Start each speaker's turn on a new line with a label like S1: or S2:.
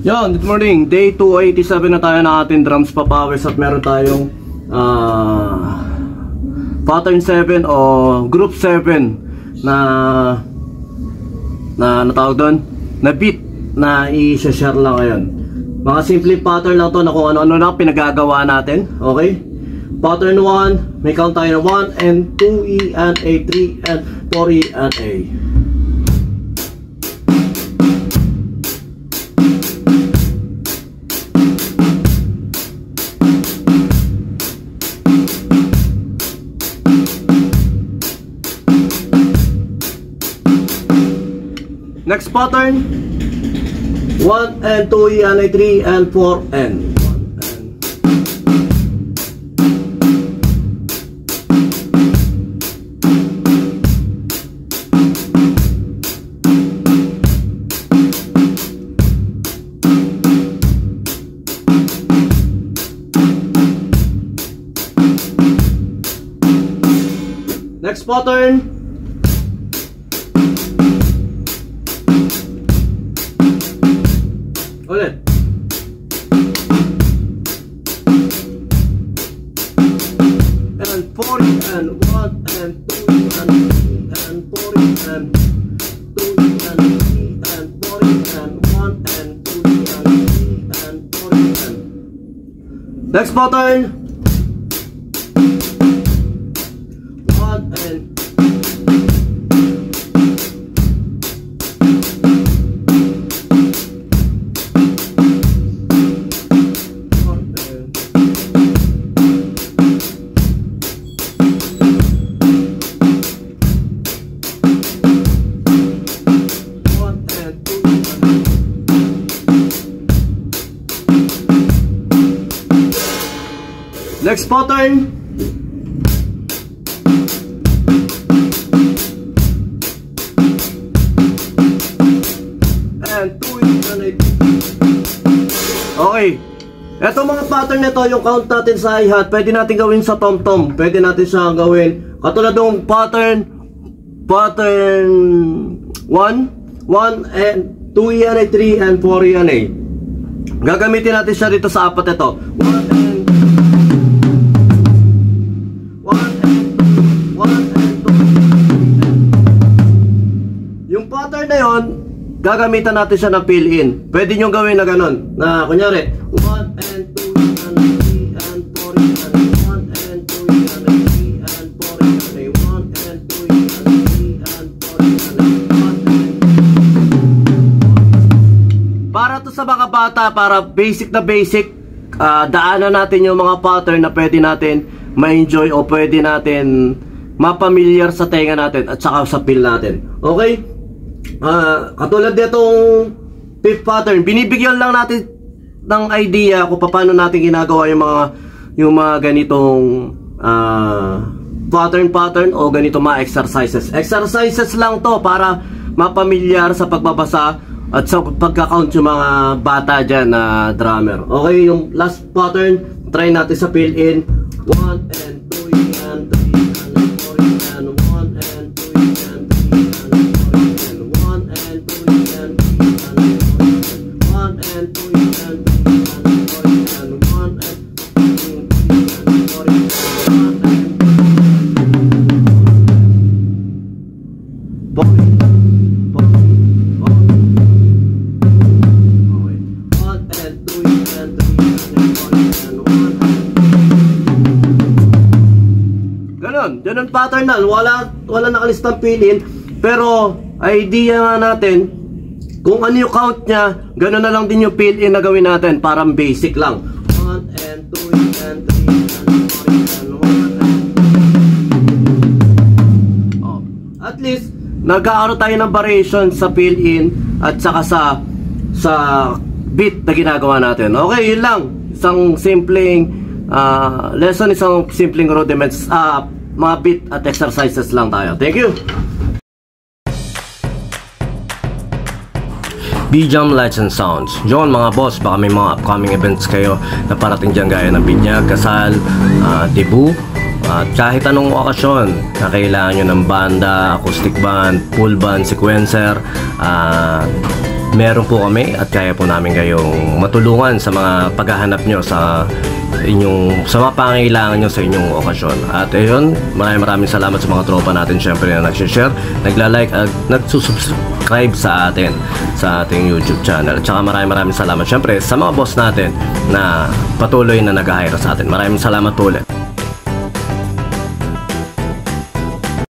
S1: Yan, good morning. Day 287 na tayo ng ating drums papawis at meron tayong pattern 7 o group 7 na natawag doon na beat na i-share lang ngayon. Mga simple pattern lang to na kung ano-ano na pinagagawa natin. Okay? Pattern 1, may count tayo ng 1 and 2 E and A, 3 and 4 E and A. Next pattern, 1 and 2 E and A, 3 and 4 N. Next pattern, ulit. And 40 and 1 and 2 and 3 and 40 and 2 and 3 and 40 and 1 and 2 and 3 and 40 and next pattern, 1 and next pattern, and 2 and 8. Okay, eto mga pattern nito, yung count natin sa hi-hat, pwede natin gawin sa tom-tom, pwede natin siya gawin katulad ng pattern 1 and 2 E and A, 3 and 4 E and A. Gagamitin natin siya dito sa apat ito. 1 and 2. Yung pattern na yon, gagamitan natin siya ng fill-in. Pwede nyo gawin na ganun. Na kunyari, 1 and 2 and 3 and 4 and 1 and 2 and 3 and 4 and 1 and 2 and 3 and 4 and 1. Para to sa mga bata, para basic na basic, daanan natin yung mga pattern na pwede natin ma-enjoy o pwede natin mapamilyar sa tenga natin at saka sa feel natin. Okay? Katulad ditong fifth pattern, binibigyan lang natin ng idea kung paano natin ginagawa yung mga ganitong pattern o ganito mga exercises lang to para mapamilyar sa pagbabasa at sa pagka-count yung mga bata dyan na drummer. Okay, yung last pattern, try natin sa fill-in. 1 and 2 and 3 and 4 and 1 and 2 and 3 and 4 and 1 and 2 and 3 and 1 and 2 and 3 and 4 and 1 and 2 and 3 ganun pattern na, wala nakalistang fill-in, pero idea nga natin kung ano yung count nya, ganun na lang din yung fill-in na gawin natin, parang basic lang. 1 and 2 and 3 and 4 and 1 and at least nagkakaroon tayo ng variation sa fill-in at saka sa beat na ginagawa natin. Okay, yun lang, isang simpleng lesson, isang simpleng rudiments, mga beat at exercises lang tayo. Thank you! B-Jam Lights and Sounds. Yun mga boss, baka may mga upcoming events kayo na parating dyan gaya ng binyag, kasal, debut, at kahit anong okasyon na kailangan nyo ng banda, acoustic band, full band, sequencer, meron po kami at kaya po namin kayong matulungan sa mga paghahanap nyo sa mga pangangailangan nyo sa inyong okasyon. At ayun, maraming salamat sa mga tropa natin syempre na nagsishare, nagla-like at nagsusubscribe sa ating YouTube channel. At saka maraming salamat syempre sa mga boss natin na patuloy na nag-hire sa atin. Maraming salamat po ulit.